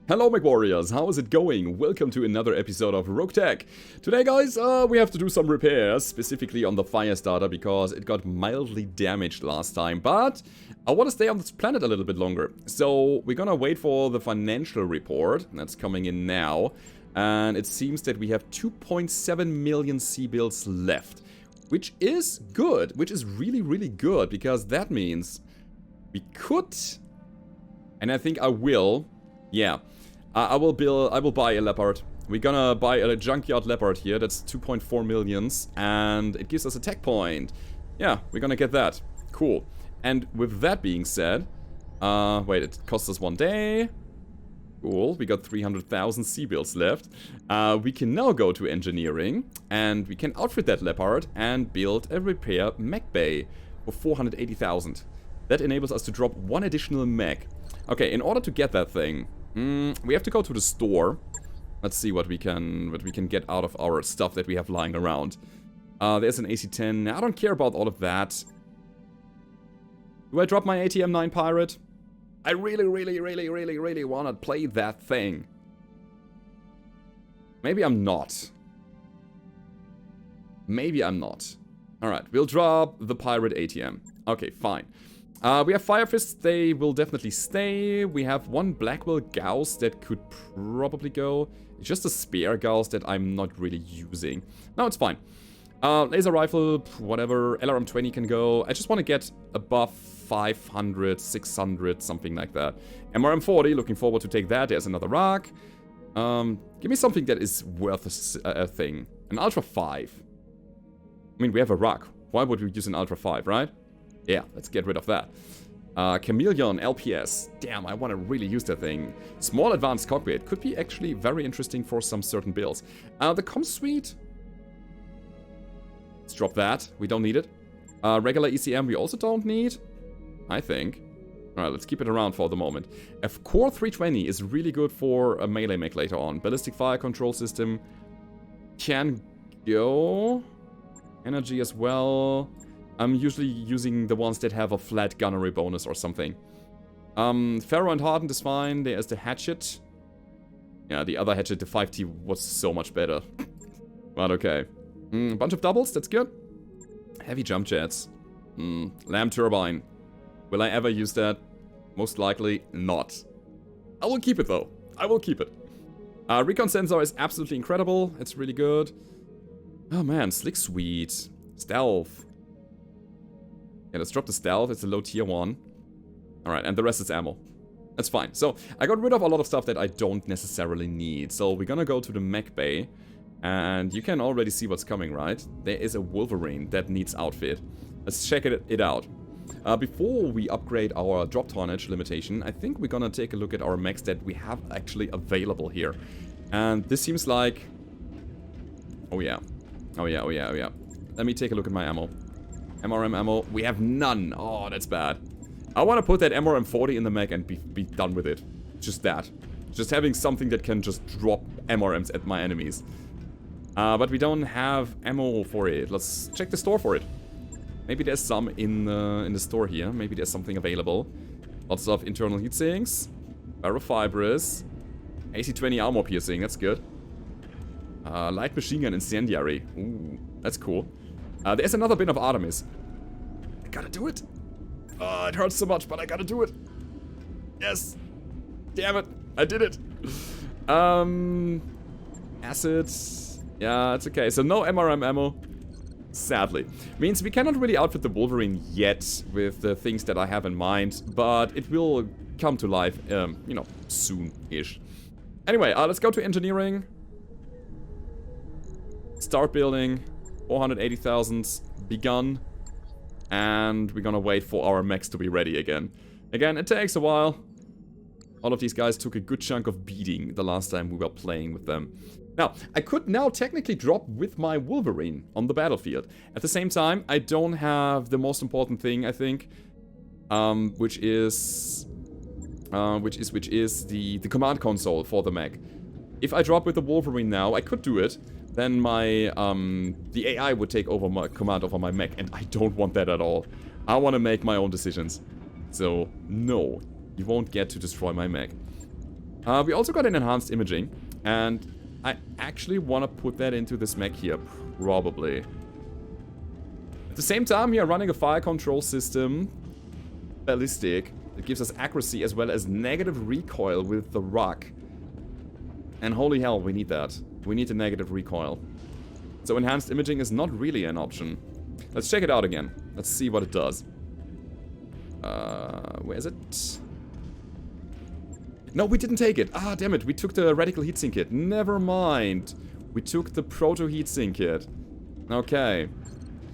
Hello Mech Warriors, how is it going? Welcome to another episode of Roguetech. Today guys, we have to do some repairs, specifically on the Firestarter because it got mildly damaged last time, but I want to stay on this planet a little bit longer. So we're gonna wait for the financial report, that's coming in now, and it seems that we have 2.7 million C-bills left, which is good, which is really good, because that means we could, and I think I will, yeah. I will buy a leopard. We're gonna buy a junkyard leopard here. That's 2.4 millions. And it gives us a tech point. Yeah, we're gonna get that. Cool. And with that being said... wait, it cost us 1 day. Cool. We got 300,000 C-bills left. We can now go to engineering. And we can outfit that leopard and build a repair mech bay for 480,000. That enables us to drop 1 additional mech. Okay, in order to get that thing... we have to go to the store. Let's see what we can get out of our stuff that we have lying around. There's an AC-10. I don't care about all of that. Do I drop my ATM-9 pirate? I really want to play that thing. Maybe I'm not. Maybe I'm not. Alright, we'll drop the pirate ATM. Okay, fine. We have Fire Fists, they will definitely stay. We have 1 Blackwell Gauss that could probably go. It's just a spare Gauss that I'm not really using. No, it's fine. Laser Rifle, whatever. LRM-20 can go. I just want to get above 500, 600, something like that. MRM-40, looking forward to take that. There's another rock. Give me something that is worth a thing. An Ultra 5. I mean, we have a rock. Why would we use an Ultra 5, right? Yeah, let's get rid of that. Chameleon, LPS. Damn, I want to really use that thing. Small advanced cockpit. Could be actually very interesting for some certain builds. The comm suite. Let's drop that. We don't need it. Regular ECM we also don't need. I think. Alright, let's keep it around for the moment. A Core 320 is really good for a melee mech later on. Ballistic fire control system can go. Energy as well. I'm usually using the ones that have a flat gunnery bonus or something. Pharaoh and Hardened is fine. There's the Hatchet. Yeah, the other Hatchet, the 5T, was so much better. But okay. Bunch of doubles, that's good. Heavy jump jets. Lamb turbine. Will I ever use that? Most likely not. I will keep it though. I will keep it. Recon sensor is absolutely incredible. It's really good. Oh man, Slick Suite. Stealth. Yeah, let's drop the stealth. It's a low tier 1. Alright, and the rest is ammo. That's fine. So, I got rid of a lot of stuff that I don't necessarily need. So, we're gonna go to the mech bay. And you can already see what's coming, right? There is a Wolverine that needs outfit. Let's check it out. Before we upgrade our drop tonnage limitation, I think we're gonna take a look at our mechs that we have actually available here. And this seems like... Oh yeah. Oh yeah. Let me take a look at my ammo. MRM ammo, we have none. Oh, that's bad. I want to put that MRM-40 in the mech and be done with it. Just that. Just having something that can just drop MRMs at my enemies. But we don't have ammo for it. Let's check the store for it. Maybe there's some in the store here. Maybe there's something available. Lots of internal heat sinks. Barofibrous. AC-20 armor piercing, that's good. Light machine gun incendiary. Ooh, that's cool. There's another bin of Artemis. I gotta do it. Oh, it hurts so much, but I gotta do it. Yes. Damn it. I did it. Acids. Yeah, it's okay. So no MRM ammo. Sadly. Means we cannot really outfit the Wolverine yet with the things that I have in mind. But it will come to life, you know, soon-ish. Anyway, let's go to engineering. Start building. 480,000 begun, and we're gonna wait for our mechs to be ready again. Again, it takes a while. All of these guys took a good chunk of beating the last time we were playing with them. Now, I could now technically drop with my Wolverine on the battlefield. At the same time, I don't have the most important thing, I think, which is the command console for the mech. If I drop with the Wolverine now, I could do it. Then my, the AI would take over my command over my mech, and I don't want that at all. I want to make my own decisions. So, no, you won't get to destroy my mech. We also got an enhanced imaging, and I actually want to put that into this mech here, probably. At the same time, we are running a fire control system, ballistic, that gives us accuracy as well as negative recoil with the rock. And holy hell, we need that. We need a negative recoil. So enhanced imaging is not really an option. Let's check it out again. Let's see what it does. Where is it? No, we didn't take it. Ah, damn it. We took the radical heatsink kit. Never mind. We took the proto heatsink kit. Okay.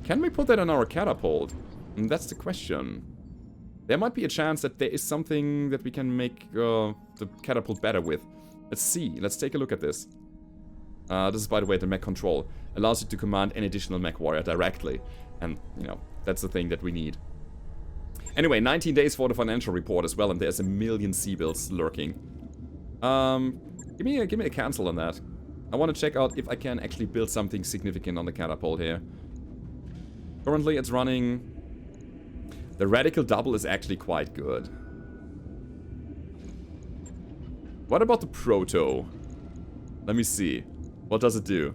Can we put that on our catapult? That's the question. There might be a chance that there is something that we can make the catapult better with. Let's see. Let's take a look at this. This is, by the way, the mech control. Allows you to command an additional mech warrior directly. And, you know, that's the thing that we need. Anyway, 19 days for the financial report as well, and there's a million C-bills lurking. Give me a cancel on that. I want to check out if I can actually build something significant on the catapult here. Currently, it's running... The radical double is actually quite good. What about the proto? Let me see. What does it do?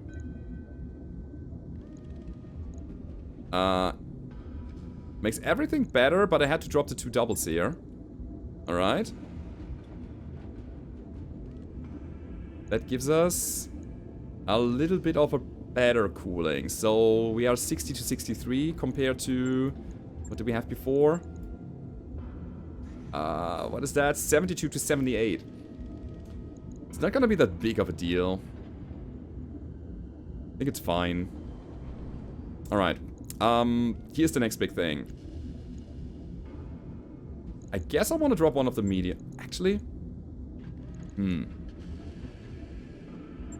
Makes everything better, but I had to drop the 2 doubles here. Alright. That gives us a little bit of a better cooling. So we are 60 to 63 compared to... What did we have before? What is that? 72 to 78. It's not gonna be that big of a deal. I think it's fine. Alright. Here's the next big thing. I guess I want to drop one of the medium. Actually,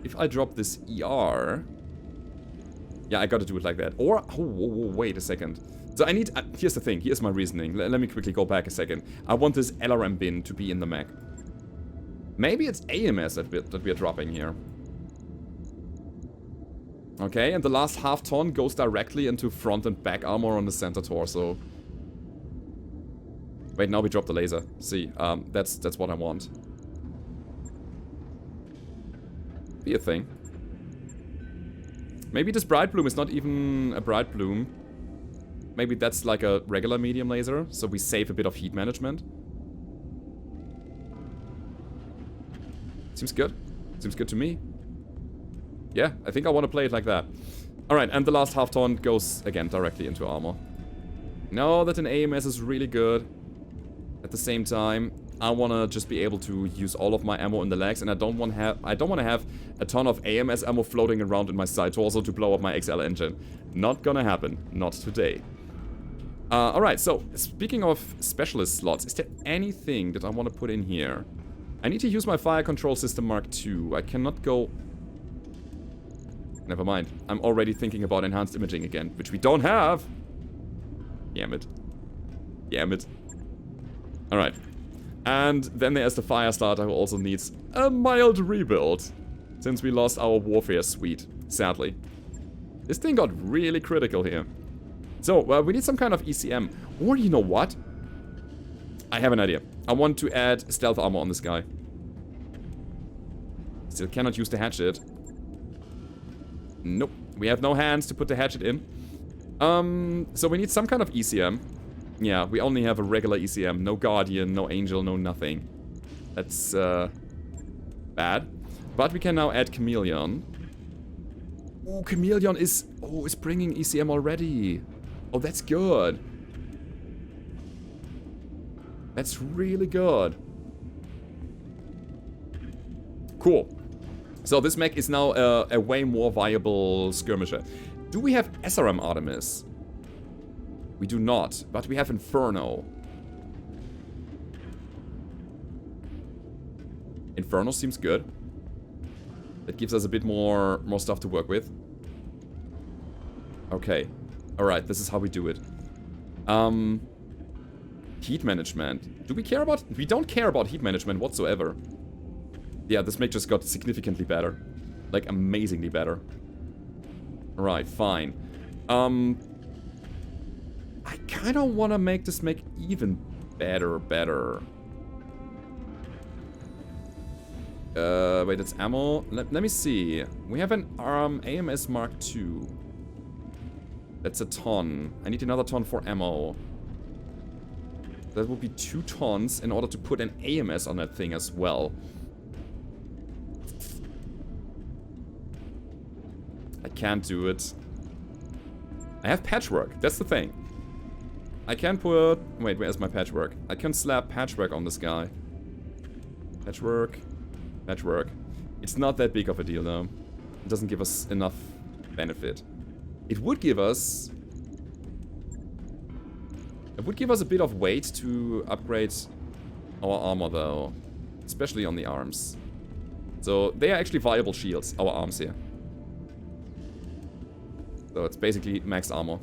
if I drop this ER... Yeah, I gotta do it like that. Or, wait a second. So I need... here's the thing. Here's my reasoning. Let me quickly go back a second. I want this LRM bin to be in the mech. Maybe it's AMS that we're dropping here. Okay, and the last half ton goes directly into front and back armor on the center torso. Wait, now we drop the laser. See, that's what I want. Be a thing. Maybe this bright bloom is not even a bright bloom. Maybe that's like a regular medium laser, so we save a bit of heat management. Seems good. Seems good to me. Yeah, I think I want to play it like that. Alright, and the last half ton goes, again, directly into armor. Know that an AMS is really good. At the same time, I want to just be able to use all of my ammo in the legs, and I don't want to have a ton of AMS ammo floating around in my side torso to blow up my XL engine. Not gonna happen. Not today. Alright, so, speaking of specialist slots, is there anything that I want to put in here? I need to use my fire control system Mark II. I cannot go... Never mind. I'm already thinking about enhanced imaging again, which we don't have. Damn it. Damn it. Alright. And then there's the Firestarter, who also needs a mild rebuild, since we lost our Warfare suite, sadly. This thing got really critical here. So, we need some kind of ECM. Or, you know what? I have an idea. I want to add stealth armor on this guy. Still cannot use the hatchet. Nope. We have no hands to put the hatchet in. So we need some kind of ECM. Yeah, we only have a regular ECM. No Guardian, no Angel, no nothing. That's, bad. But we can now add Chameleon. Oh, Chameleon is bringing ECM already. Oh, that's good. That's really good. Cool. So this mech is now a way more viable skirmisher. Do we have SRM Artemis? We do not, but we have Inferno. Inferno seems good. That gives us a bit more stuff to work with. Okay. Alright, this is how we do it. Heat management. Do we care about... We don't care about heat management whatsoever. Yeah, this mech just got significantly better. Like, amazingly better. Alright, fine. I kind of want to make this mech even better. Wait, it's ammo. Let me see. We have an AMS Mark II. That's a ton. I need another ton for ammo. That would be 2 tons in order to put an AMS on that thing as well. I can't do it. I have patchwork. That's the thing. I can put... Wait, where's my patchwork? I can slap patchwork on this guy. Patchwork. Patchwork. It's not that big of a deal, though. It doesn't give us enough benefit. It would give us... It would give us a bit of weight to upgrade our armor, though. Especially on the arms. So, they are actually viable shields, our arms here. So, it's basically max armor.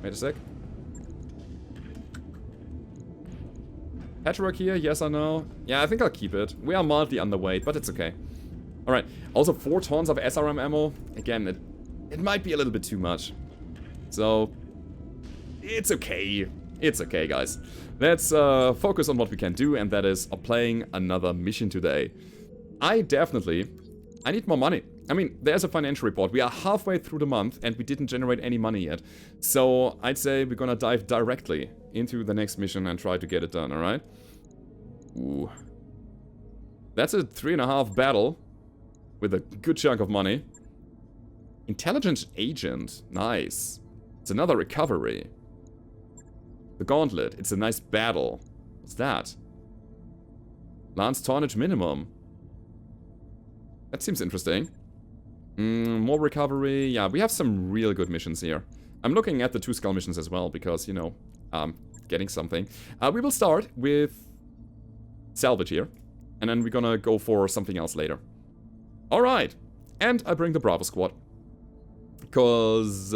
Wait a sec. Patchwork here, yes or no? Yeah, I think I'll keep it. We are mildly underweight, but it's okay. Alright, also 4 tons of SRM ammo. Again, it might be a little bit too much. So, it's okay. It's okay, guys. Let's focus on what we can do, and that is playing another mission today. I need more money. I mean, there's a financial report. We are halfway through the month, and we didn't generate any money yet. So, I'd say we're gonna dive directly into the next mission and try to get it done, alright? Ooh. That's a 3.5 battle with a good chunk of money. Intelligence Agent. Nice. It's another recovery. The Gauntlet. It's a nice battle. What's that? Lance Tonnage Minimum. That seems interesting. More recovery. Yeah, we have some real good missions here. I'm looking at the 2 skull missions as well because, you know, getting something. We will start with salvage here. And then we're gonna go for something else later. Alright. And I bring the Bravo Squad. Because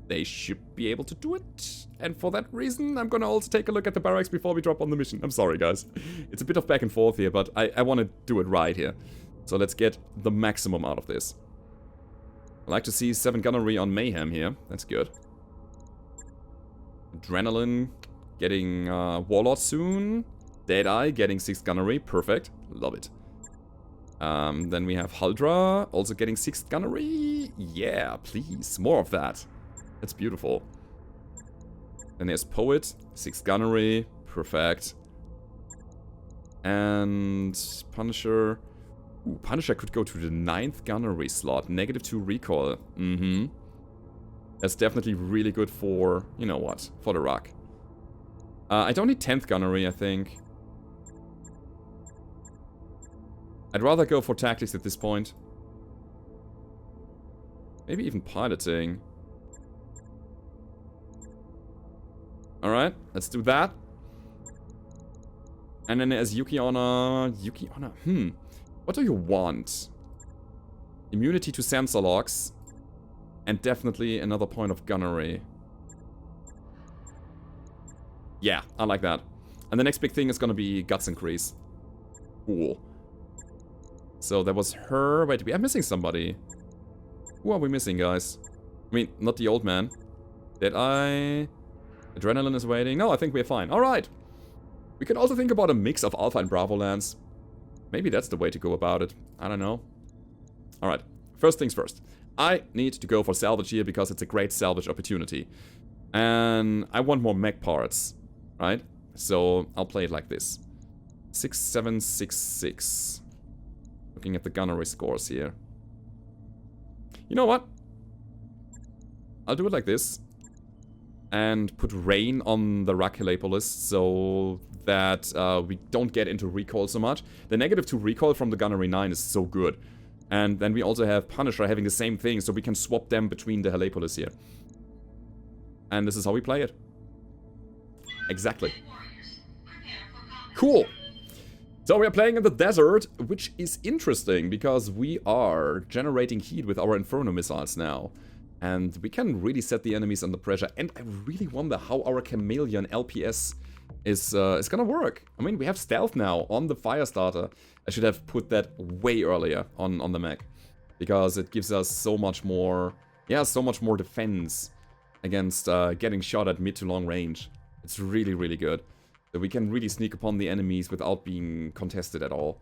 they should be able to do it. And for that reason, I'm gonna also take a look at the barracks before we drop on the mission. I'm sorry, guys. It's a bit of back and forth here, but I want to do it right here. So let's get the maximum out of this. I like to see 7 gunnery on Mayhem here. That's good. Adrenaline getting Warlord soon. Deadeye getting 6 gunnery. Perfect. Love it. Then we have Huldra also getting 6 gunnery. Yeah, please. More of that. That's beautiful. Then there's Poet. 6 gunnery. Perfect. And Punisher. Ooh, Punisher could go to the 9th gunnery slot. -2 recoil. That's definitely really good for, you know what, for the rock. I don't need 10th gunnery, I think. I'd rather go for tactics at this point. Maybe even piloting. Alright, let's do that. And then there's Yuki Honor. Yuki Honor, What do you want? Immunity to sensor locks. And definitely another point of gunnery. Yeah, I like that. And the next big thing is gonna be guts increase. Cool. So that was her. Wait, we are missing somebody. Who are we missing, guys? I mean, not the old man. Deadeye. Adrenaline is waiting. No, I think we're fine. Alright. We can also think about a mix of Alpha and Bravo lands. Maybe that's the way to go about it. I don't know. Alright. First things first. I need to go for salvage here because it's a great salvage opportunity. And I want more mech parts. Right? So I'll play it like this. 6, 7, 6, 6. Looking at the gunnery scores here. You know what? I'll do it like this. And put rain on the Raculepolis so that we don't get into recoil so much. The -2 recoil from the gunnery 9 is so good. And then we also have Punisher having the same thing, so we can swap them between the Helepolis here. And this is how we play it. Exactly. Cool. So we are playing in the desert, which is interesting because we are generating heat with our Inferno missiles now. And we can really set the enemies under pressure. And I really wonder how our Chameleon LPS is gonna work. I mean, we have stealth now on the Firestarter. I should have put that way earlier on the mech. Because it gives us so much more... Yeah, so much more defense against getting shot at mid to long range. It's really, really good. that we can really sneak upon the enemies without being contested at all.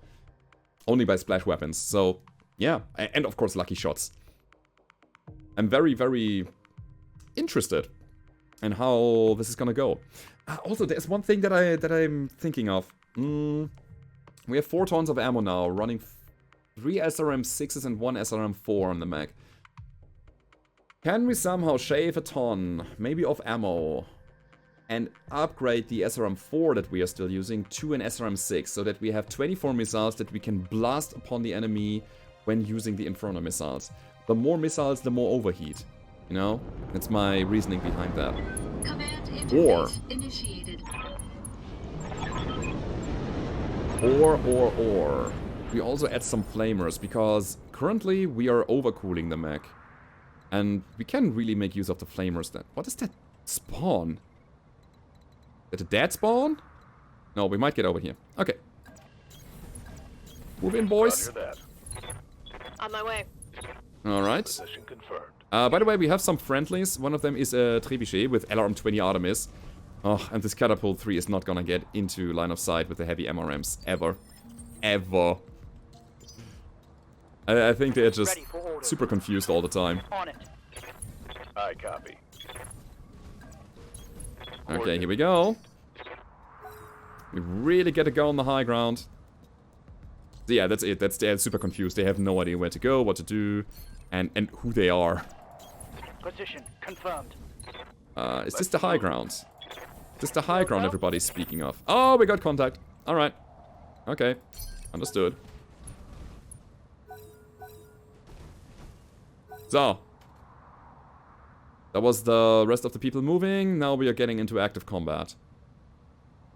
Only by splash weapons. So, yeah. And of course, lucky shots. I'm very, very interested in how this is gonna go. Also, there's one thing that I'm thinking of. We have 4 tons of ammo now, running 3 SRM6s and 1 SRM4 on the mech. Can we somehow shave a ton, maybe of ammo, and upgrade the SRM4 that we are still using to an SRM6, so that we have 24 missiles that we can blast upon the enemy when using the Inferno missiles. The more missiles, the more overheat. You know? That's my reasoning behind that. Command Or initiated. Or we also add some flamers, because currently we are overcooling the mech. And we can really make use of the flamers then. What is that spawn? Is that a dead spawn? No, we might get over here. Okay. Move in, boys. On my way. Alright. By the way, we have some friendlies. One of them is a Trebuchet with LRM-20 Artemis. Oh, and this Catapult 3 is not gonna get into line of sight with the heavy MRMs. Ever. Ever. I think they're just super confused all the time. On it. I copy. Okay, here we go. We really get to go on the high ground. So yeah, that's it. They're super confused. They have no idea where to go, what to do, and who they are. Position confirmed. Is this the high ground? Is this the high ground everybody's speaking of? Oh, we got contact. Alright. Okay. Understood. So. That was the rest of the people moving. Now we are getting into active combat.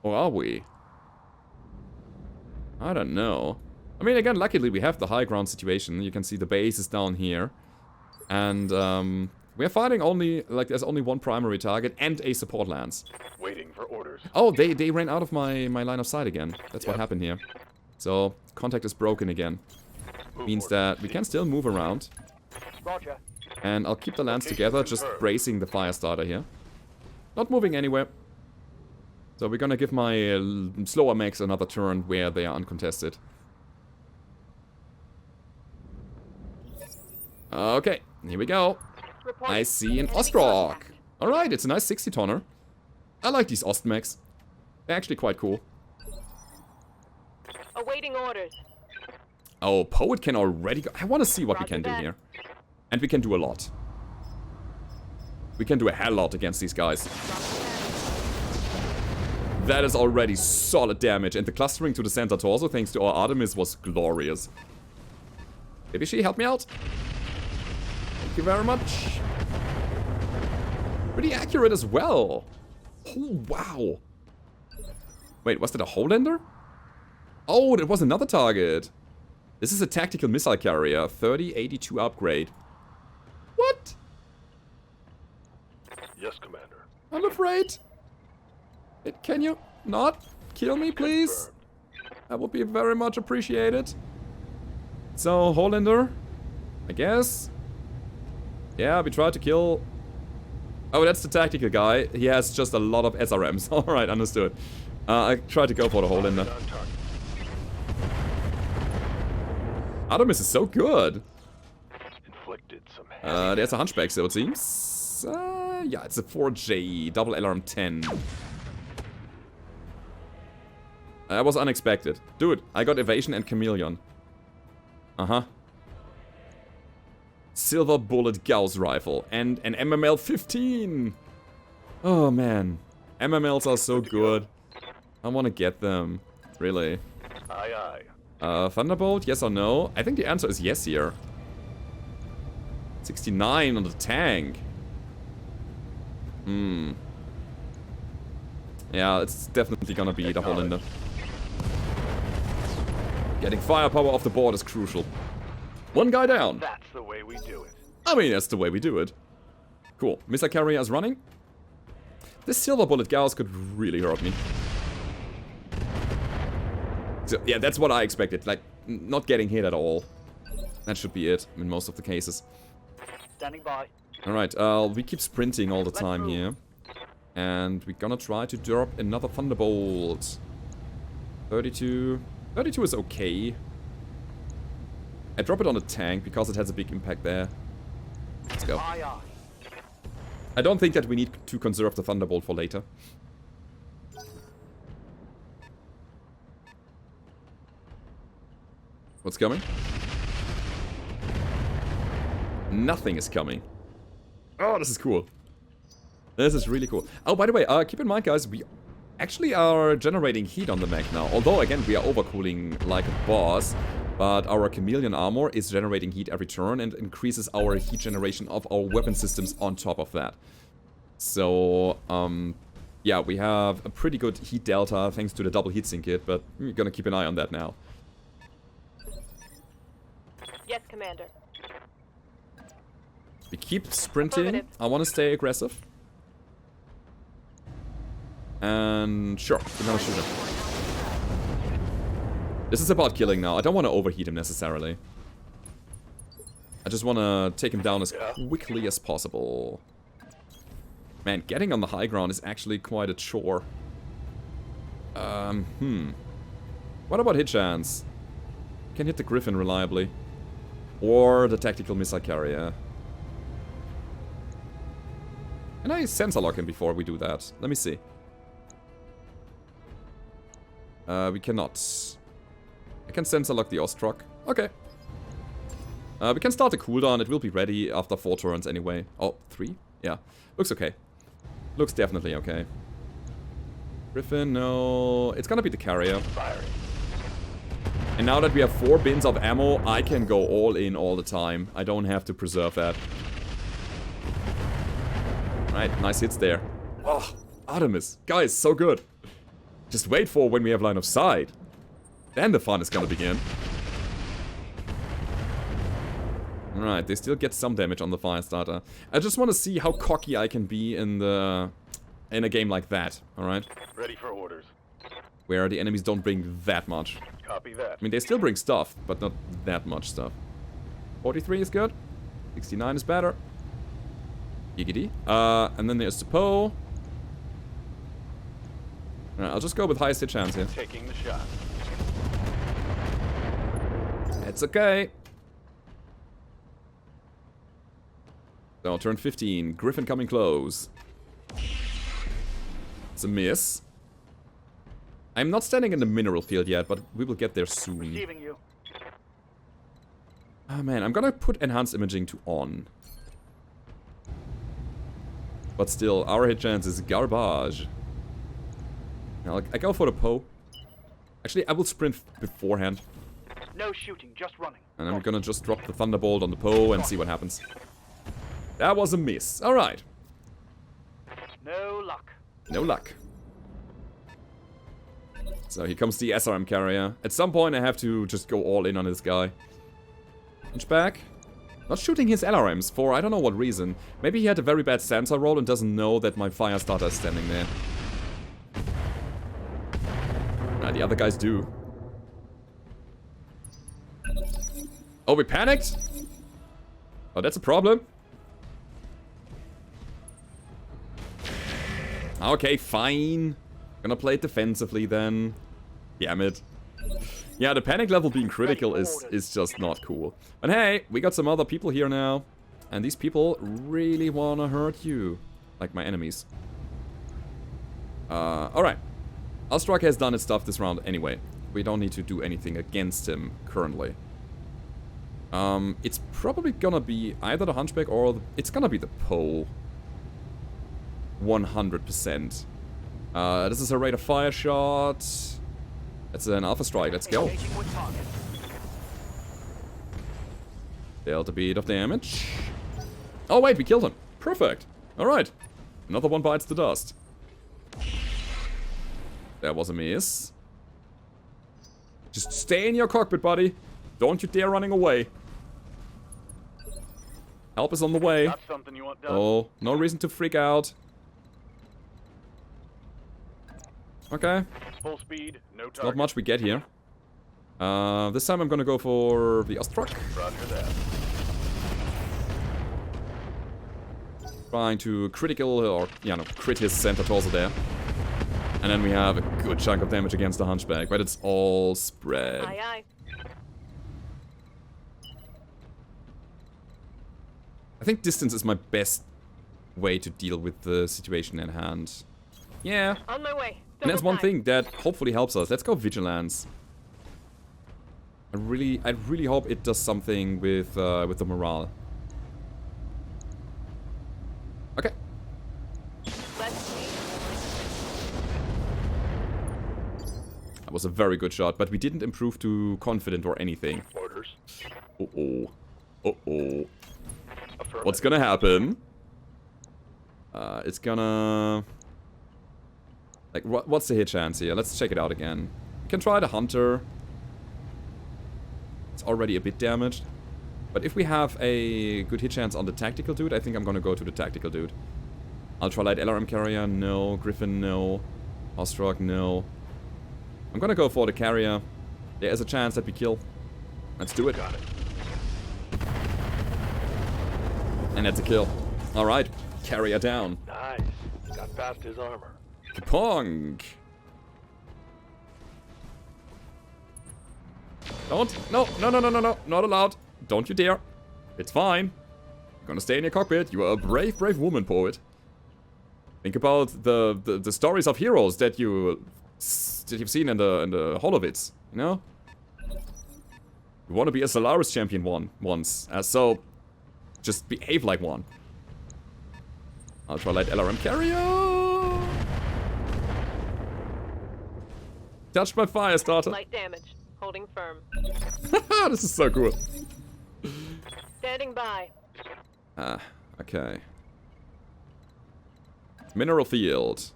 Or are we? I don't know. I mean, again, luckily we have the high ground situation. You can see the base is down here. And, we're fighting only, like, there's only one primary target and a support lance. Waiting for orders. Oh, they ran out of my line of sight again. That's what happened here. So, contact is broken again. Means that we can still move around. Roger. And I'll keep the lance together, just bracing the Firestarter here. Not moving anywhere. So we're gonna give my slower mechs another turn where they are uncontested. Okay, here we go. I see an Ostrock. Alright, it's a nice 60-tonner. I like these Ostmechs. They're actually quite cool. Awaiting orders. Oh, Poet can already go. I want to see what we can do here. And we can do a lot. We can do a hell lot against these guys. That is already solid damage. And the clustering to the center torso, thanks to our Artemis, was glorious. Maybe she help me out? Thank you very much. Pretty accurate as well. Oh, wow. Wait, was that a Holender? Oh, that was another target. This is a tactical missile carrier. 3082 upgrade. What? Yes, Commander. I'm afraid. Can you not kill me, please? That would be very much appreciated. So, Holender, I guess. Yeah, we tried to kill... Oh, that's the tactical guy. He has just a lot of SRMs. Alright, understood. I tried to go for the Holender. Artemis is so good. Inflicted some There's a Hunchback, so it seems. Yeah, it's a 4J, double LRM-10. That was unexpected. Dude, I got Evasion and Chameleon. Uh-huh. Silver Bullet Gauss Rifle and an MML-15. Oh, man. MMLs are so good. I want to get them. Really. Aye, aye. Thunderbolt, yes or no? I think the answer is yes here. 69 on the tank. Yeah, it's definitely gonna be the Holender. Getting firepower off the board is crucial. One guy down. That's the way we do it. I mean, that's the way we do it. Cool. Missile carrier is running. This Silver Bullet Gauss could really hurt me. So, yeah, that's what I expected. Like, not getting hit at all. That should be it in most of the cases. Standing by. Alright, we keep sprinting all the time here. And we're gonna try to drop another Thunderbolt. 32. 32 is okay. I drop it on a tank because it has a big impact there. Let's go. I don't think that we need to conserve the Thunderbolt for later. What's coming? Nothing is coming. Oh, this is cool. This is really cool. Oh, by the way, keep in mind, guys, we actually are generating heat on the mech now. Although, again, we are overcooling like a boss. But our chameleon armor is generating heat every turn and increases our heat generation of our weapon systems on top of that. So, yeah, we have a pretty good heat delta thanks to the double heatsink kit, but we're gonna keep an eye on that now. Yes, Commander. We keep sprinting. I want to stay aggressive. And sure, we're gonna shoot him. This is about killing now. I don't want to overheat him necessarily. I just want to take him down as quickly as possible. Man, getting on the high ground is actually quite a chore. What about hit chance? Can hit the Griffin reliably. Or the tactical missile carrier. Can I sensor lock him before we do that? Let me see. We cannot. I can sensor lock the Ostrock. Okay. We can start the cooldown. It will be ready after 4 turns anyway. Oh, 3? Yeah. Looks okay. Looks definitely okay. Griffin, no. It's gonna be the carrier. And now that we have 4 bins of ammo, I can go all in all the time. I don't have to preserve that. Right, nice hits there. Oh, Artemis. Guys, so good. Just wait for when we have line of sight. Then the fun is gonna begin. Alright, they still get some damage on the Firestarter. I just want to see how cocky I can be in a game like that, alright? Ready for orders. Where the enemies don't bring that much. Copy that. I mean, they still bring stuff, but not that much stuff. 43 is good. 69 is better. Giggity. And then there's the Poe. Alright, I'll just go with highest hit chance here. Taking the shot. It's okay. So, turn 15. Griffin coming close. It's a miss. I'm not standing in the mineral field yet, but we will get there soon. Receiving you. Oh man, I'm gonna put enhanced imaging to on. But still, our hit chance is garbage. Now, I go for the Poe. Actually, I will sprint beforehand. No shooting, just running. And I'm gonna just drop the Thunderbolt on the Poe and see what happens. That was a miss. Alright. No luck. No luck. So here comes the SRM carrier. At some point I have to just go all in on this guy. Hunchback. Not shooting his LRMs for I don't know what reason. Maybe he had a very bad sensor roll and doesn't know that my Firestarter is standing there. Nah, the other guys do. Oh, we panicked? Oh, that's a problem. Okay, fine. Gonna play it defensively then. Damn it. Yeah, the panic level being critical is just not cool. But hey, we got some other people here now. And these people really wanna hurt you. Like my enemies. Alright. Ostrock has done its stuff this round anyway. We don't need to do anything against him currently. It's probably gonna be either the Hunchback or it's gonna be the Poe. 100%. This is a rate of fire shot. That's an Alpha Strike. Let's go. Delta beat of damage. Oh wait, we killed him. Perfect. Alright. Another one bites the dust. That was a miss. Just stay in your cockpit, buddy. Don't you dare running away. Help is on the way. Got something you want done? Oh, no reason to freak out. Okay. Full speed, no target. Not much we get here. This time I'm gonna go for the Ostrock. Roger that. Trying to critical or, crit his center torso there. And then we have a good chunk of damage against the Hunchback, but it's all spread. Aye, aye. I think distance is my best way to deal with the situation at hand. Yeah. On my way. And that's Double one time. thing that hopefully helps us. Let's go Vigilance. I really hope it does something with the morale. Okay. Let's see. That was a very good shot, but we didn't improve to confident or anything. Orders. Uh-oh. Uh-oh. Affirmative. What's gonna happen? It's gonna... Like, what's the hit chance here? Let's check it out again. We can try the Hunter. It's already a bit damaged. But if we have a good hit chance on the Tactical Dude, I think I'm gonna go to the Tactical Dude. Ultralight LRM Carrier, no. Griffin, no. Ostrog, no. I'm gonna go for the Carrier. There is a chance that we kill. Let's do it. Got it. And that's a kill. Alright. Carrier down. Nice. Got past his armor. Pong. Don't. No. Not allowed. Don't you dare. It's fine. You're gonna stay in your cockpit. You are a brave, brave woman, poet. Think about the stories of heroes that you've seen in the Holovitz, you know? You want to be a Solaris champion once. So just behave like one. Ultralight LRM Carrier! Touched by Firestarter. Light damage. Holding firm. This is so cool. Standing by. Okay. Mineral field.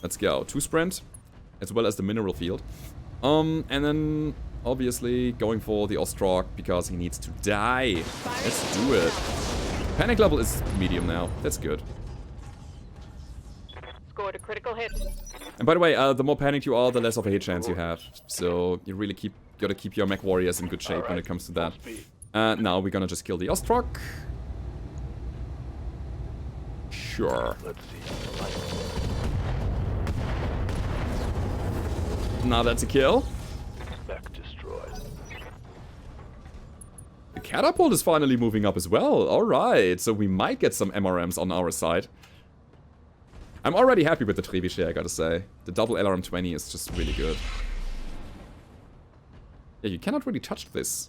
Let's go. 2 sprint, as well as the mineral field. And then obviously going for the Ostrog because he needs to die. Let's do it. Panic level is medium now. That's good. Scored a critical hit. And by the way, the more panicked you are, the less of a hit chance you have. So you really gotta keep your mech warriors in good shape when it comes to that. Now we're gonna just kill the Ostrog. Sure. Let's see. Now that's a kill. Mech destroyed. The Catapult is finally moving up as well. Alright, so we might get some MRMs on our side. I'm already happy with the Trebuchet, I gotta say. The double LRM-20 is just really good. Yeah, you cannot really touch this.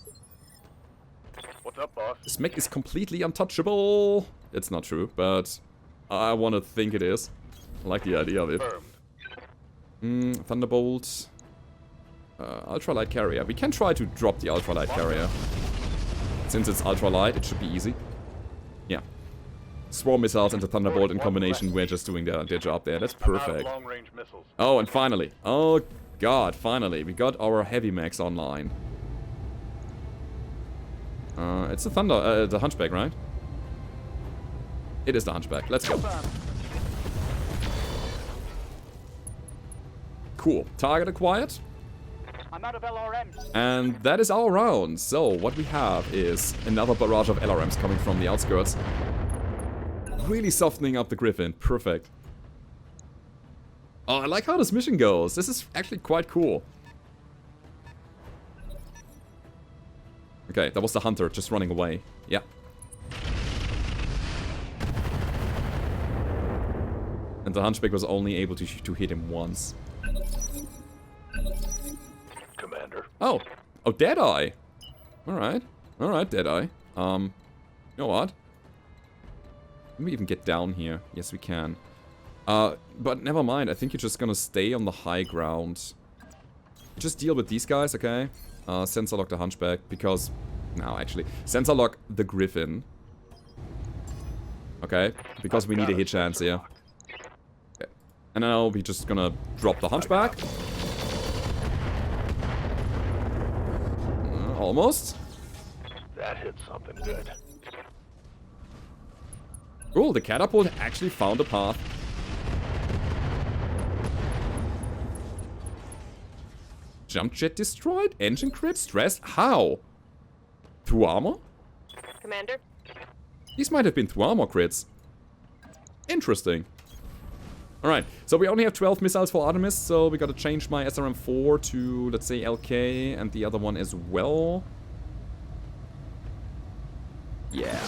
What's up, boss? This mech is completely untouchable. It's not true, but I want to think it is. I like the idea of it. Confirmed. Thunderbolt. Ultralight Carrier. We can try to drop the Ultralight Carrier. Since it's ultralight, it should be easy. Yeah. Swarm missiles and the Thunderbolt in combination, we're just doing their job there. That's perfect. Long-range missiles. Oh, and finally. Oh, God, finally. We got our heavy mechs online. It's the Hunchback, right? It is the Hunchback. Let's go. Cool. Target acquired. I'm out of LRMs. And that is our round. So, what we have is another barrage of LRMs coming from the outskirts. Really softening up the Griffin. Perfect. Oh, I like how this mission goes. This is actually quite cool. Okay, that was the Hunter just running away. Yeah. And the Hunchback was only able to hit him once. Commander. Oh. Oh, Deadeye. Alright. Alright, Deadeye. You know what? Can we even get down here? Yes, we can. But never mind. I think you're just gonna stay on the high ground. Just deal with these guys, okay? Sensor lock the Hunchback, because... No, actually. Sensor lock the Griffin. Okay? Because we need a hit chance here. Okay. And now we're just gonna drop the Hunchback. Almost. That hit something good. Cool, the Catapult actually found a path. Jump jet destroyed? Engine crit? Stressed? How? Through armor? Commander. These might have been through armor crits. Interesting. Alright, so we only have 12 missiles for Artemis, so we gotta change my SRM-4 to, let's say, LK, and the other one as well. Yeah.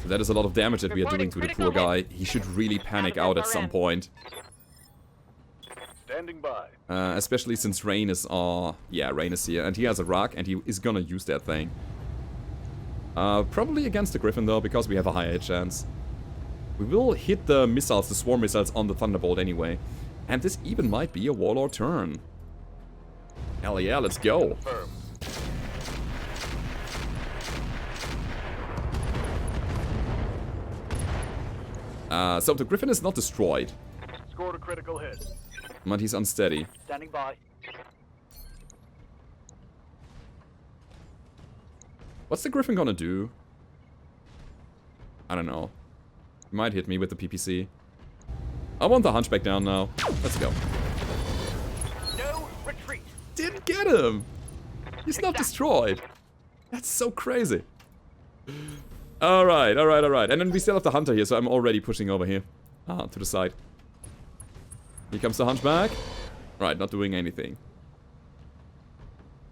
That is a lot of damage that we are doing to the poor guy. He should really panic out at some point. Standing by. Especially since Rain is, yeah, Rain is here, and he has a rock, and he is gonna use that thing. Probably against the Griffin though, because we have a higher chance. We will hit the missiles, the swarm missiles on the Thunderbolt anyway. And this even might be a Warlord turn. Hell yeah, let's go. Confirm. So the Griffin is not destroyed, Scored a critical hit. but he's unsteady. Standing by. What's the Griffin gonna do? I don't know. He might hit me with the PPC. I want the Hunchback down now. Let's go. No retreat. Didn't get him! He's not destroyed. That's so crazy. Alright, alright, alright. And then we still have the Hunter here, so I'm already pushing over here. To the side. Here comes the Hunchback. Right, not doing anything.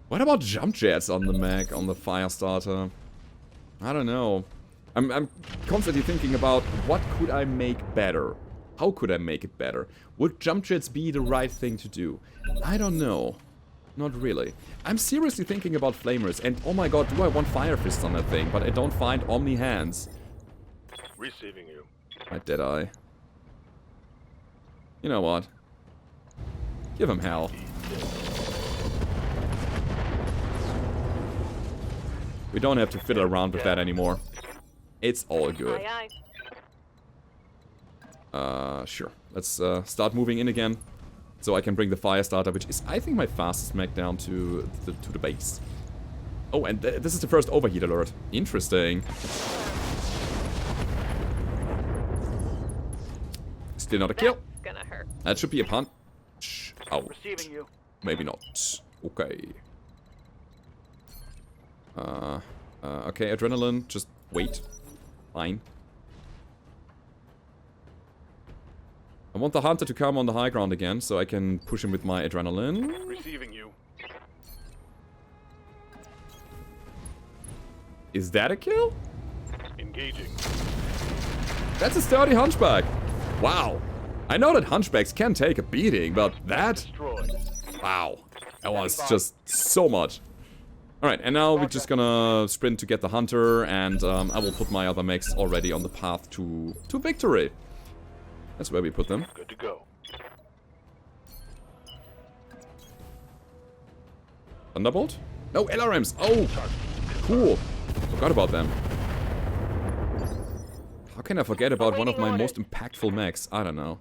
What about jump jets on the Mech, on the Firestarter? I don't know. I'm constantly thinking about what could I make better? How could I make it better? Would jump jets be the right thing to do? I don't know. Not really. I'm seriously thinking about flamers, and oh my god, do I want fire fists on that thing? But I don't find Omni hands. Receiving you. My dead eye. You know what? Give him hell. We don't have to fiddle around with that anymore. It's all good. Aye, aye. Sure. Let's start moving in again. So I can bring the Firestarter, which is, I think, my fastest mech down to the base. Oh, and this is the first overheat alert. Interesting. Still not a kill. That's gonna hurt. That should be a punt. Oh, Receiving you. maybe not. Okay. Okay, adrenaline, just wait. Fine. I want the Hunter to come on the high ground again, so I can push him with my adrenaline. Receiving you. Is that a kill? Engaging. That's a sturdy Hunchback. Wow. I know that Hunchbacks can take a beating, but that... Destroyed. Wow. That was just so much. Alright, and now we're just gonna sprint to get the Hunter, and I will put my other mechs already on the path to victory. That's where we put them. Good to go. Thunderbolt? No, LRMs! Oh! Cool. Forgot about them. How can I forget about one of my most impactful mechs? I don't know.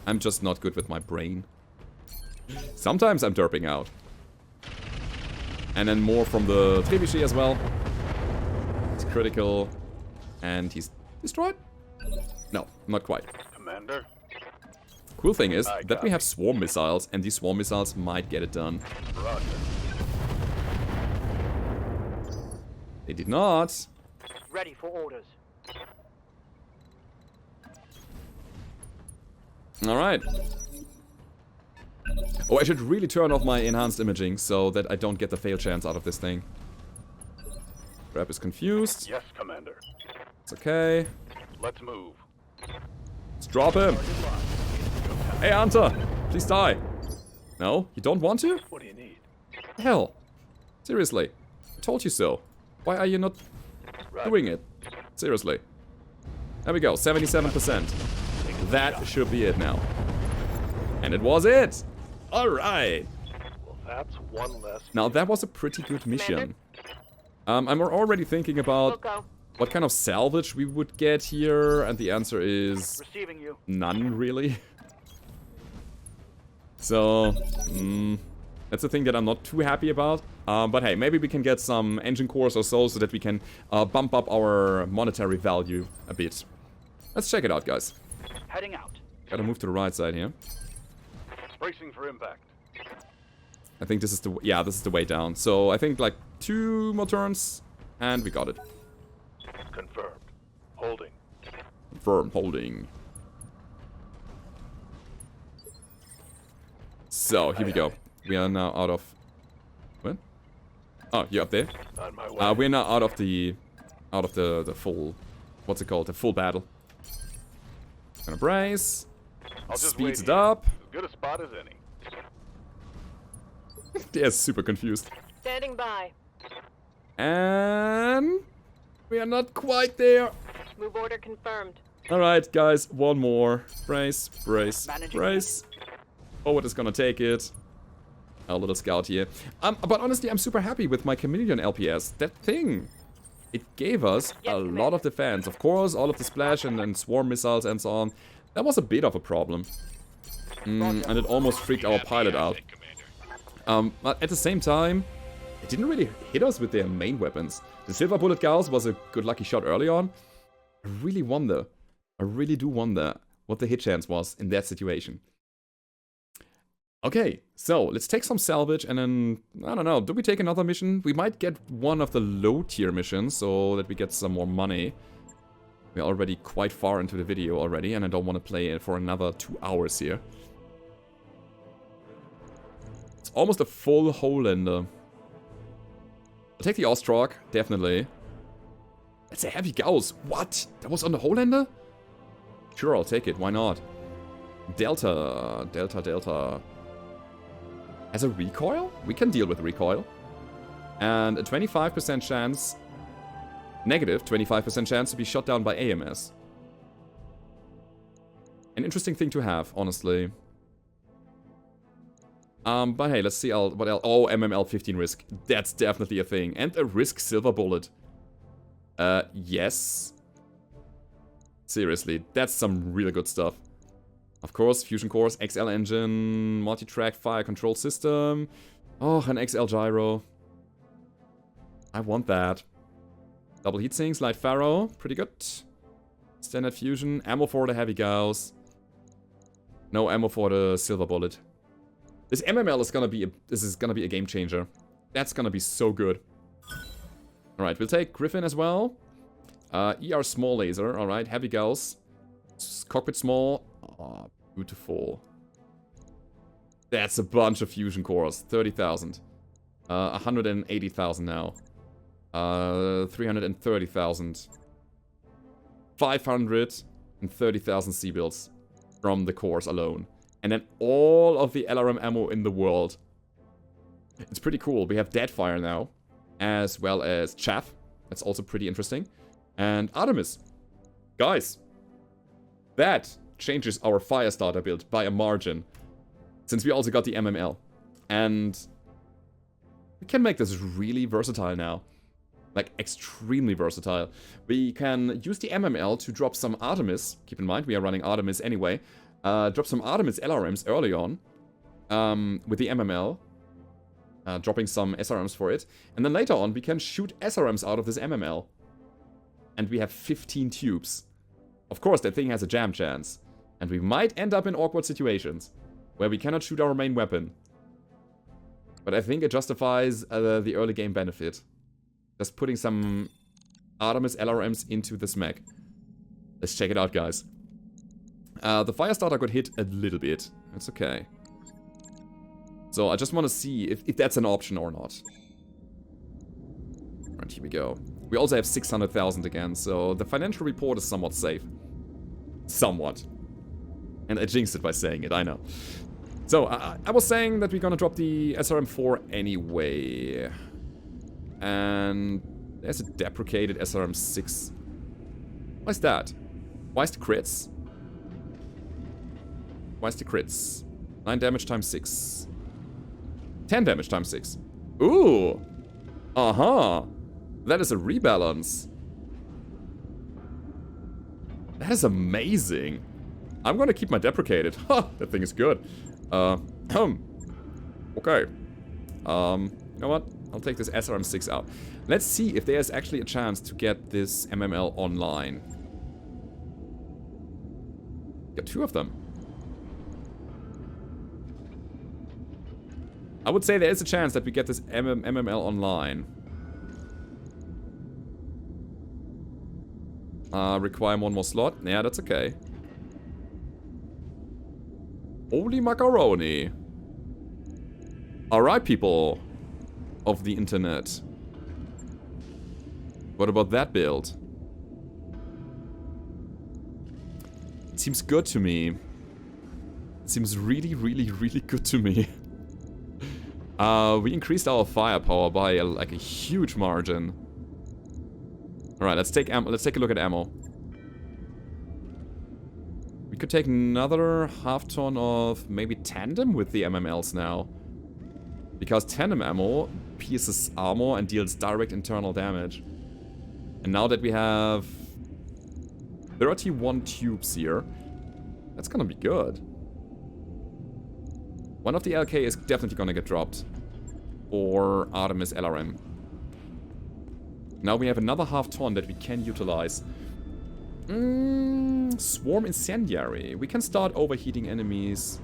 I'm just not good with my brain. Sometimes I'm derping out. And then more from the Trebuchet as well. It's critical. And he's destroyed? No, not quite. Commander. Cool thing is that we have swarm missiles, and these swarm missiles might get it done. Roger. They did not. Ready for orders. Alright. Oh, I should really turn off my enhanced imaging so that I don't get the fail chance out of this thing. Grab is confused. Yes, Commander. It's okay. Let's move. Let's drop him. Hey, Hunter! Please die. No? You don't want to? What do you need? Hell. Seriously. I told you so. Why are you not doing it? Seriously. There we go. 77%. That should be it now. And it was it! Alright! Well, that's one less. Now that was a pretty good mission. I'm already thinking We'll about go. what kind of salvage we would get here, and the answer is Receiving you. none, really. So, that's a thing that I'm not too happy about. But hey, maybe we can get some engine cores or so that we can bump up our monetary value a bit. Let's check it out, guys. Heading out. Gotta move to the right side here. Bracing for impact. I think this is the, yeah, this is the way down. So I think like 2 more turns, and we got it. Confirmed. Holding. Firm holding. So, here we go. We are now out of... What? Oh, you're up there? On my way. We're now out of the full... What's it called? The full battle. Gonna brace. I'll just Speeds wait it here. up. As good a spot as any. They're super confused. Standing by. And... we are not quite there. Move order confirmed. Alright, guys. One more. Brace, brace, Managing brace. Forward is gonna take it. A little scout here. But honestly, I'm super happy with my chameleon LPS. That thing, it gave us Yes, a Commander. lot of defense. Of course, all of the splash and swarm missiles and so on. That was a bit of a problem. And it almost freaked our pilot out. But at the same time, it didn't really hit us with their main weapons. The Silver Bullet Gauss was a good lucky shot early on. I really wonder, I really do wonder what the hit chance was in that situation. Okay, so let's take some salvage and then, I don't know, do we take another mission? We might get one of the low tier missions so that we get some more money. We're already quite far into the video already and I don't want to play it for another 2 hours here. It's almost a full Holander. I'll take the Ostrog, definitely. It's a heavy Gauss. What? That was on the Holander? Sure, I'll take it. Why not? Delta. As a recoil? We can deal with recoil. And a 25% chance... negative 25% chance to be shot down by AMS. An interesting thing to have, honestly. But hey, let's see what else. Oh, MML 15 risk. That's definitely a thing. And a risk silver bullet. Yes. Seriously, that's some really good stuff. Of course, fusion cores, XL engine, multi-track fire control system. Oh, an XL gyro. I want that. Double heatsinks, light Pharaoh, pretty good. Standard fusion, ammo for the heavy Gauss. No ammo for the silver bullet. This MML is gonna be a game changer. That's gonna be so good. Alright, we'll take Griffin as well. ER small laser, alright, heavy Gauss. Cockpit small. Oh, beautiful. That's a bunch of fusion cores. 30,000. 180,000 now. 330,000. 530,000 C-bills from the cores alone. And then all of the LRM ammo in the world. It's pretty cool. We have Deadfire now, as well as Chaff. That's also pretty interesting. And Artemis. Guys, that changes our Firestarter build by a margin. Since we also got the MML. And we can make this really versatile now. Like, extremely versatile. We can use the MML to drop some Artemis. Keep in mind, we are running Artemis anyway. Drop some Artemis LRMs early on. With the MML. Dropping some SRMs for it. And then later on, we can shoot SRMs out of this MML. And we have 15 tubes. Of course, that thing has a jam chance. And we might end up in awkward situations. Where we cannot shoot our main weapon. But I think it justifies the early game benefit. Just putting some Artemis LRMs into this mech. Let's check it out, guys. The Firestarter got hit a little bit. That's okay. So I just want to see if that's an option or not. Alright, here we go. We also have 600,000 again, so the financial report is somewhat safe. Somewhat. And I jinxed it by saying it, I know. So, I was saying that we're gonna drop the SRM-4 anyway. And there's a deprecated SRM-6. Why is that? Why is the crits? Why is the crits? 9 damage times 6. 10 damage times 6. Ooh! Uh-huh! That is a rebalance. That is amazing. I'm gonna keep my deprecated. Ha! That thing is good. Okay. You know what? I'll take this SRM-6 out. Let's see if there's actually a chance to get this MML online. Got 2 of them. I would say there is a chance that we get this MML online. Require one more slot. Yeah, that's okay. Holy macaroni. Alright, people of the internet. What about that build? It seems good to me. It seems really, really, really good to me. We increased our firepower by like a huge margin. Alright, let's take a look at ammo. We could take another half ton of maybe tandem with the MMLs now. Because tandem ammo pierces armor and deals direct internal damage. And now that we have 31 tubes here, that's gonna be good. One of the LK is definitely gonna get dropped. Or Artemis LRM. Now we have another half ton that we can utilize. Swarm Incendiary. We can start overheating enemies.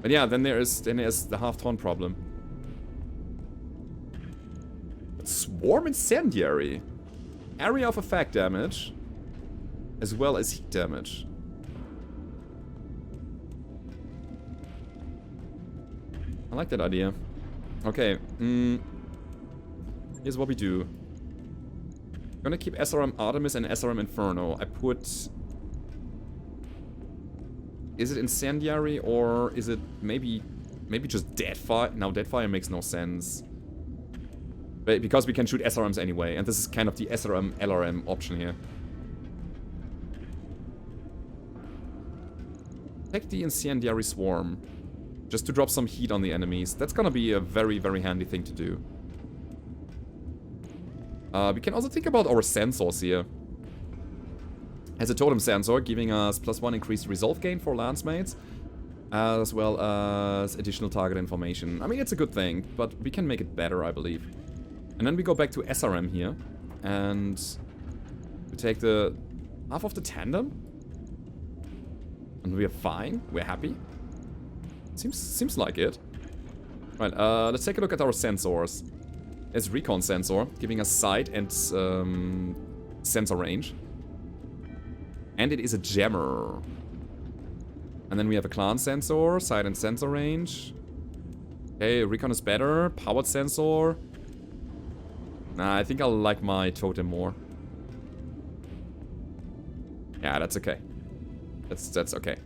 But yeah, then there's the half ton problem. But Swarm Incendiary. Area of effect damage. As well as heat damage. I like that idea. Okay, here's what we do. I'm gonna keep SRM Artemis and SRM Inferno. I put... Is it Incendiary or is it maybe just Deadfire? No, Deadfire makes no sense. But because we can shoot SRMs anyway, and this is kind of the SRM LRM option here. Take the Incendiary Swarm. Just to drop some heat on the enemies. That's gonna be a very, very handy thing to do. We can also think about our sensors here. Has a totem sensor, giving us +1 increased resolve gain for lancemates, as well as additional target information. I mean, it's a good thing, but we can make it better, I believe. And then we go back to SRM here, and we take the half of the tandem, and we're fine. We're happy. Seems like it. Right, let's take a look at our sensors. There's recon sensor, giving us sight and sensor range. And it is a jammer. And then we have a clan sensor, sight and sensor range. Okay, recon is better. Powered sensor. Nah, I think I like my totem more. Yeah, that's okay. That's okay.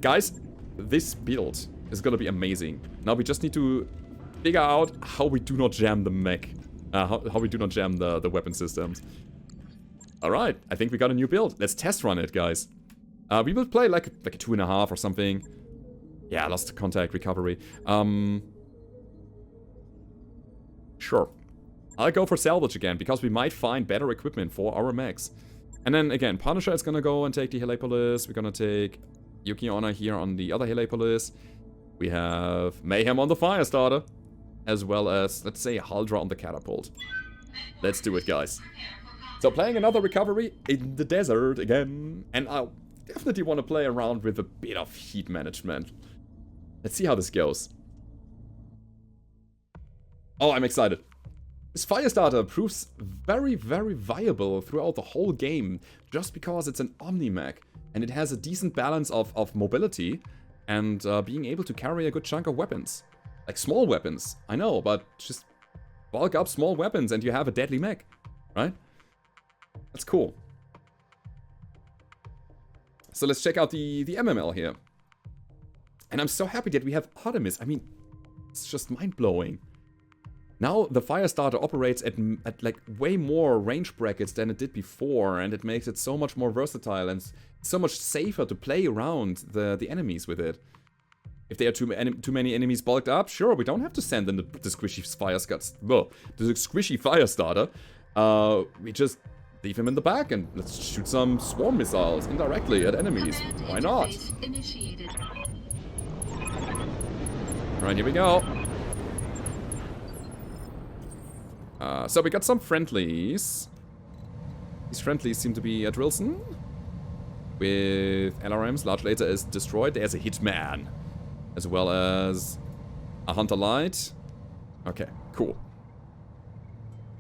Guys, this build is gonna be amazing. Now we just need to figure out how we do not jam the mech. How we do not jam the weapon systems. Alright, I think we got a new build. Let's test run it, guys. We will play like a 2.5 or something. Yeah, lost contact, recovery. Sure. I'll go for salvage again, because we might find better equipment for our mechs. And then again, Punisher is gonna go and take the Helepolis. We're gonna take Yuki Honor here on the other Helepolis. We have Mayhem on the Firestarter. As well as, let's say, Haldra on the Catapult. Let's do it, guys. So playing another recovery in the desert again. And I definitely want to play around with a bit of heat management. Let's see how this goes. Oh, I'm excited. This Firestarter proves very, very viable throughout the whole game. Just because it's an Omni-Mech. And it has a decent balance of mobility. And being able to carry a good chunk of weapons. Like small weapons, I know, but just bulk up small weapons and you have a deadly mech, right? That's cool. So let's check out the MML here. And I'm so happy that we have Artemis. I mean, it's just mind-blowing. Now the Firestarter operates at like way more range brackets than it did before, and it makes it so much more versatile and so much safer to play around the enemies with it. If there are too many enemies bulked up, sure, we don't have to send in the squishy Firestarter. We just leave him in the back and let's shoot some swarm missiles indirectly at enemies. Why not? Alright, here we go. So we got some friendlies. These friendlies seem to be a Drillson. With LRMs, large laser is destroyed. There's a Hitman. As well as a Hunter Light. Okay, cool.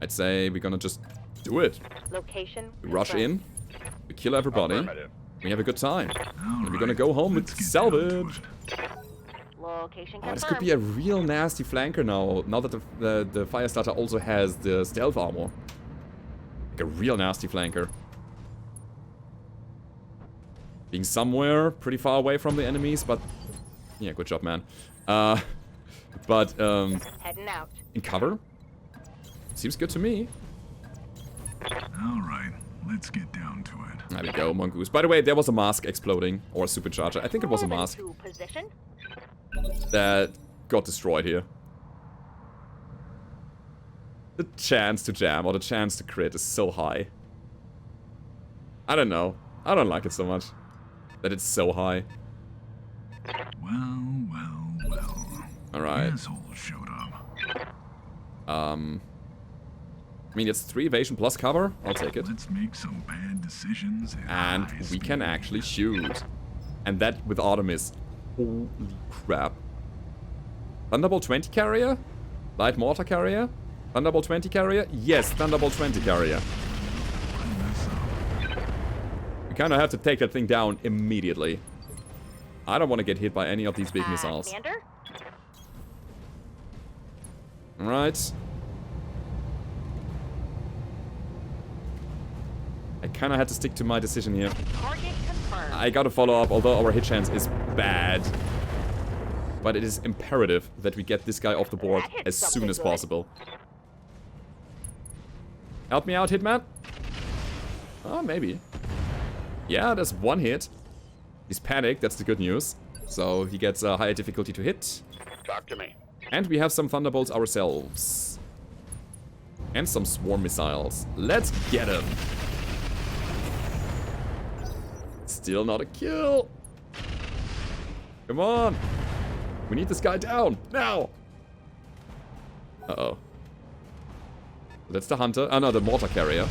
I'd say we're gonna just do it. Location. We rush in. We kill everybody. Affirmative. We have a good time. All And we're right, gonna go home with let's get down to salvage. it. Location Oh, this confirmed. could be a real nasty flanker now that the Firestarter also has the stealth armor. Like a real nasty flanker. Being somewhere pretty far away from the enemies, but... Yeah, good job, man. But, Heading out. in cover? Seems good to me. All right, let's get down to it. There we go, Mongoose. By the way, there was a mask exploding, or a supercharger. I think it was a More than mask two position. that got destroyed here. The chance to jam, or the chance to crit is so high. I don't know. I don't like it so much. That it's so high. Well. Alright. Asshole showed up. I mean, it's 3 evasion plus cover. I'll take it. Let's make some bad decisions And high we can speed. actually shoot. And that with Artemis. Holy crap. Thunderbolt 20 carrier? Light mortar carrier? Thunderbolt 20 carrier? Yes, Thunderbolt 20 carrier. We kind of have to take that thing down immediately. I don't want to get hit by any of these big missiles. Commander? Alright. I kind of had to stick to my decision here. Target confirmed. I gotta follow up, although our hit chance is bad. But it is imperative that we get this guy off the board That hit as soon something as good. possible. Help me out, Hitman. Oh, maybe. Yeah, there's 1 hit. He's panicked, that's the good news. So he gets a higher difficulty to hit. Talk to me. And we have some Thunderbolts ourselves. And some Swarm Missiles. Let's get him. Still not a kill. Come on. We need this guy down. Now. Uh-oh. That's the Hunter. Oh, no, the Mortar Carrier.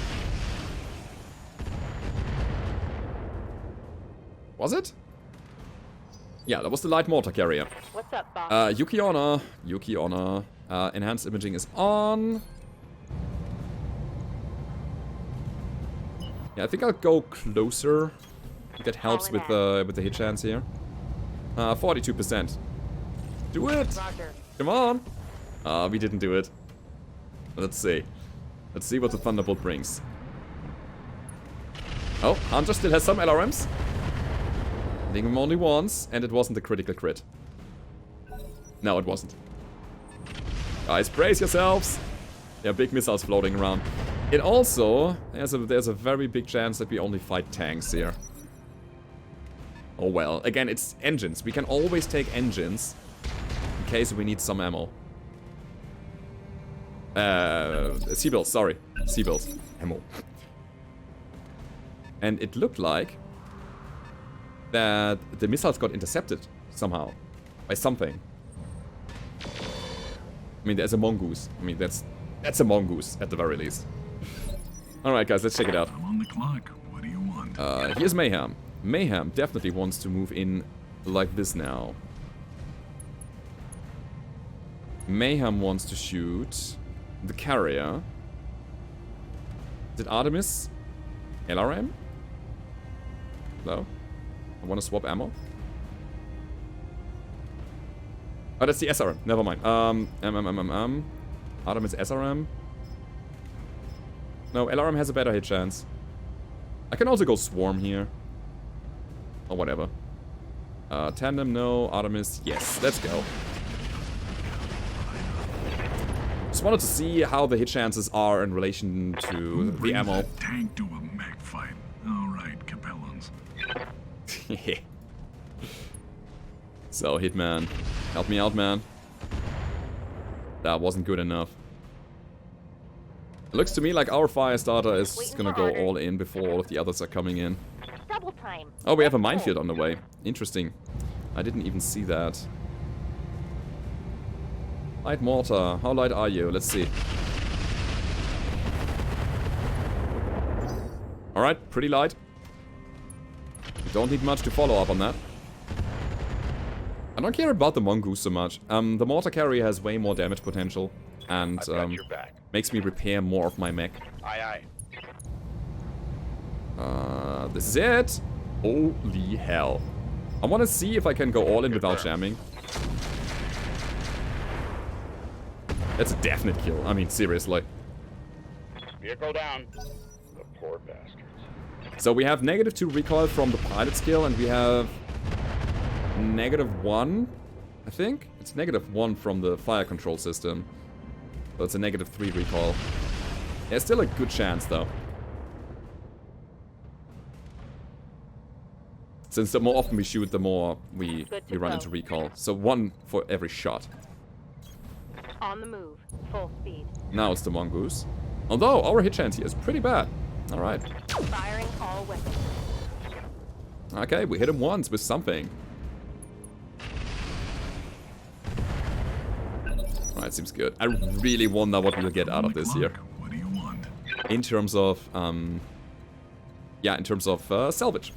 Was it? Yeah, that was the Light Mortar Carrier. What's up, boss? Yuki Honor. Yuki Honor. Enhanced imaging is on. Yeah, I think I'll go closer. That helps with the hit chance here. 42%. Do it! Roger. Come on! We didn't do it. Let's see. Let's see what the Thunderbolt brings. Oh, Hunter still has some LRMs. I think him only once, and it wasn't a critical crit. No, it wasn't. Guys, brace yourselves! There are big missiles floating around. It also, there's a very big chance that we only fight tanks here. Oh well, again, it's engines. We can always take engines in case we need some ammo. Seabills, sorry. Seabills. Ammo. And it looked like that the missiles got intercepted somehow by something. I mean, there's a mongoose. I mean, that's a mongoose at the very least. Alright guys, let's check it out. I'm on the clock. What do you want? Here's Mayhem. Mayhem definitely wants to move in like this now. Mayhem wants to shoot the carrier. Is it Artemis? LRM? Hello? I want to swap ammo. Oh, that's the SRM. Never mind. Artemis SRM. No, LRM has a better hit chance. I can also go Swarm here. Or whatever. Tandem, no. Artemis, yes. Let's go. Just wanted to see how the hit chances are in relation to Who the brings ammo. a tank to a mech fight? All right, Capellans. So, Hitman. Help me out, man. That wasn't good enough. It looks to me like our Firestarter is Waiting gonna for go orders. all in before all of the others are coming in. Double time. Oh, we have a Let's go. minefield on the way. Interesting. I didn't even see that. Light mortar. How light are you? Let's see. Alright, pretty light. We don't need much to follow up on that. I don't care about the mongoose so much. The mortar carrier has way more damage potential. And I've got your back. makes me repair more of my mech. Aye, aye. This is it. Holy hell. I want to see if I can go all in without jamming. That's a definite kill. I mean, seriously. Vehicle down. The poor bastards. So we have -2 recoil from the pilot skill, and we have -1, I think? It's -1 from the fire control system. So it's a -3 recoil. There's still a good chance, though. Since the more often we shoot, the more we run into recoil. So 1 for every shot. On the move. Full speed. Now it's the mongoose. Although, our hit chance here is pretty bad. Alright. Firing all weapons. Okay, we hit him once with something. Alright, seems good. I really wonder what we'll get out of this here. What do you want? In terms of, yeah, in terms of salvage.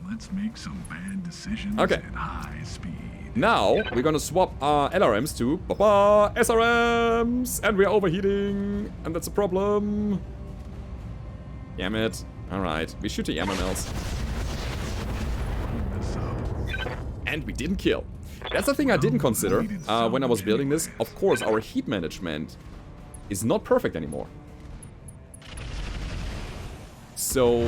Let's make some bad decisions Okay. at high speed. Now, we're gonna swap our LRMs to SRMs, and we're overheating, and that's a problem. Damn it. Alright, we shoot the MMLs. This up. And we didn't kill. That's the thing I didn't consider when I was building this. Of course, our heat management is not perfect anymore. So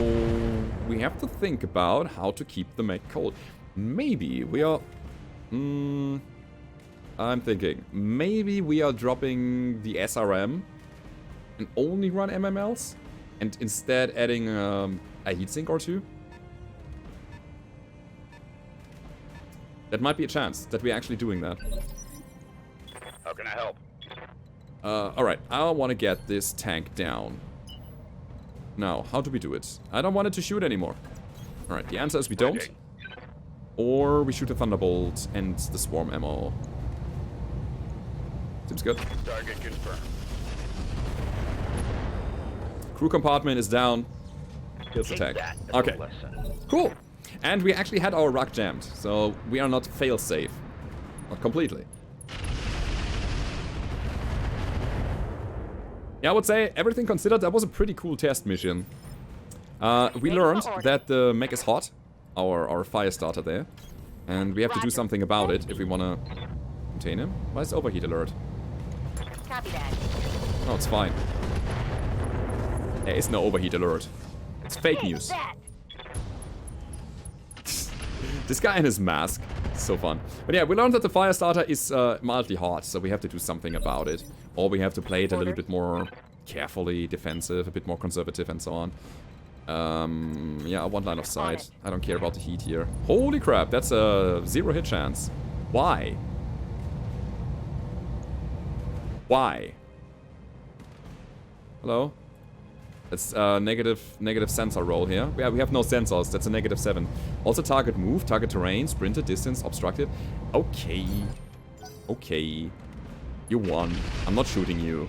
we have to think about how to keep the mech cold. Maybe we are... I'm thinking, maybe we are dropping the SRM and only run MMLs? And instead adding a heatsink or two? That might be a chance that we're actually doing that. How can I help? Alright, I want to get this tank down. Now, how do we do it? I don't want it to shoot anymore. Alright, the answer is we don't. Or we shoot a Thunderbolt and the Swarm ammo. Seems good. Target confirmed. Crew compartment is down. Here's the tank. Okay, cool. And we actually had our rock jammed, so we are not fail-safe. Not completely. Yeah, I would say, everything considered, that was a pretty cool test mission. We learned that the mech is hot, our Firestarter there. And we have to do something about it if we want to contain him. Why is overheat alert? Copy that. No, it's fine. There is no overheat alert. It's fake news. This guy in his mask. So fun. But yeah, we learned that the Firestarter is mildly hot, so we have to do something about it. Or we have to play it a little bit more carefully defensive, a bit more conservative and so on. Yeah, one line of sight. I don't care about the heat here. Holy crap, that's a 0 hit chance. Why? Why? Hello? It's negative sensor roll here. Yeah, we have no sensors. That's a -7. Also target move, target terrain, sprinted, distance, obstructed. Okay. Okay. You won. I'm not shooting you.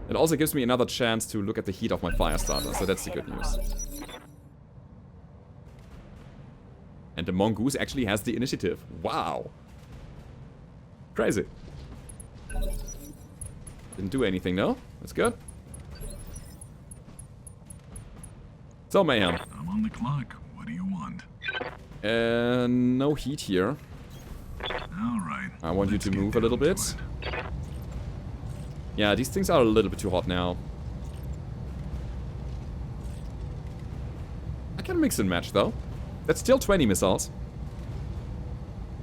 It also gives me another chance to look at the heat of my Firestarter, so that's the good news. And the Mongoose actually has the initiative. Wow. Crazy. Didn't do anything, no? That's good. So, Mayhem. I'm on the clock. What do you want? No heat here. All right. I want you let's to get move a little down bit. to it. Yeah, these things are a little bit too hot now. I can mix and match, though. That's still 20 missiles.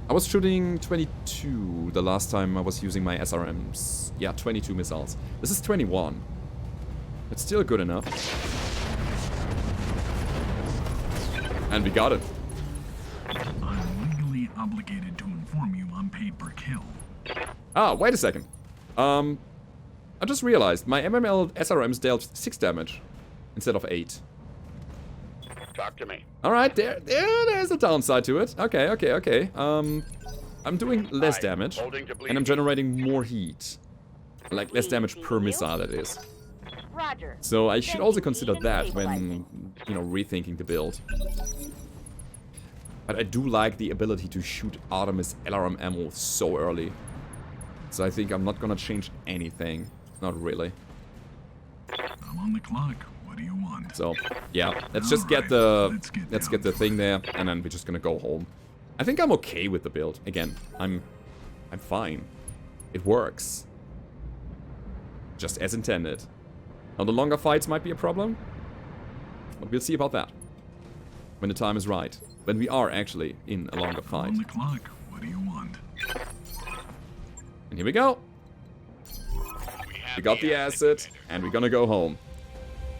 I was shooting 22 the last time I was using my SRMs. Yeah, 22 missiles. This is 21. It's still good enough. And we got it. I'm legally obligated to inform you I'm paid per kill. Ah, wait a second. I just realized my MML SRMs dealt 6 damage instead of 8. Talk to me. Alright, there's a downside to it. Okay. I'm doing less damage, and I'm generating more heat. Like, less damage per missile, that is. Roger. So I should also consider that when, you know, rethinking the build. But I do like the ability to shoot Artemis LRM ammo so early. So I think I'm not gonna change anything. Not really. I'm on the clock. What do you want? want? So, yeah, let's just get the thing there, and then we're just gonna go home. I think I'm okay with the build. Again, I'm fine. It works. Just as intended. Now, the longer fights might be a problem, but we'll see about that when the time is right. When we are actually in a longer fight. On the clock. What do you want? And here we go. We got the acid, and we're gonna go home.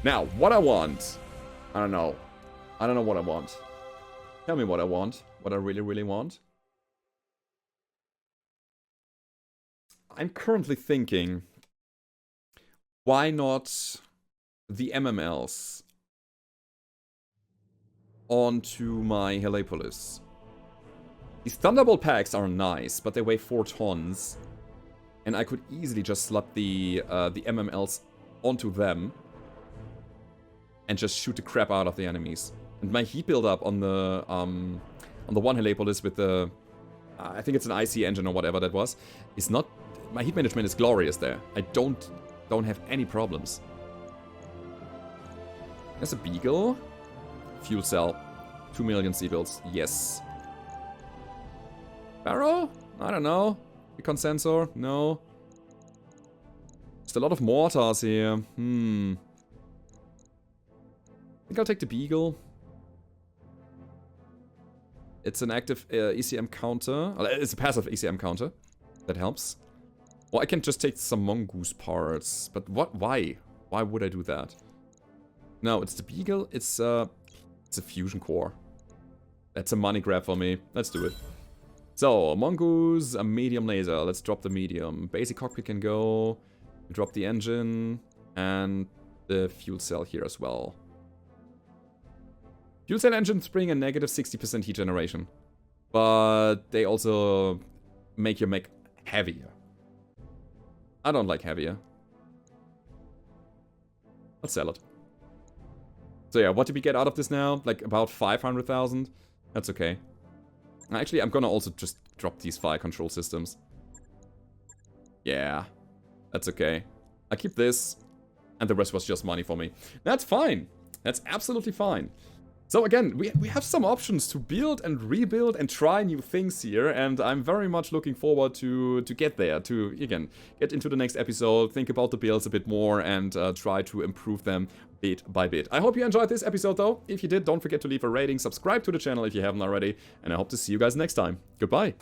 Now, what I want... I don't know. I don't know what I want. Tell me what I want. What I really, really want. I'm currently thinking... Why not the MMLs onto my Helepolis? These Thunderbolt packs are nice, but they weigh 4 tons. And I could easily just slap the MMLs onto them. And just shoot the crap out of the enemies. And my heat build-up on the one Helepolis with the... I think it's an IC engine or whatever that was. Is not... My heat management is glorious there. I don't have any problems. There's a Beagle. Fuel cell. 2 million C-builds. Yes. Barrow? I don't know. Recon sensor? No. Just a lot of mortars here. I think I'll take the Beagle. It's an active ECM counter. It's a passive ECM counter. That helps. Or I can just take some Mongoose parts. But what? Why? Why would I do that? No, it's the Beagle. It's a fusion core. That's a money grab for me. Let's do it. So, Mongoose, a medium laser. Let's drop the medium. Basic cockpit can go. We drop the engine. And the fuel cell here as well. Fuel cell engines bring a negative 60% heat generation. But they also make your mech heavier. I don't like heavier. Let's sell it. So yeah, what did we get out of this now? Like about 500,000? That's okay. Actually, I'm gonna also just drop these fire control systems. Yeah, that's okay. I keep this, and the rest was just money for me. That's fine. That's absolutely fine. So again, we have some options to build and rebuild and try new things here, and I'm very much looking forward to get there, to, again, get into the next episode, think about the builds a bit more, and try to improve them bit by bit. I hope you enjoyed this episode, though. If you did, don't forget to leave a rating, subscribe to the channel if you haven't already, and I hope to see you guys next time. Goodbye!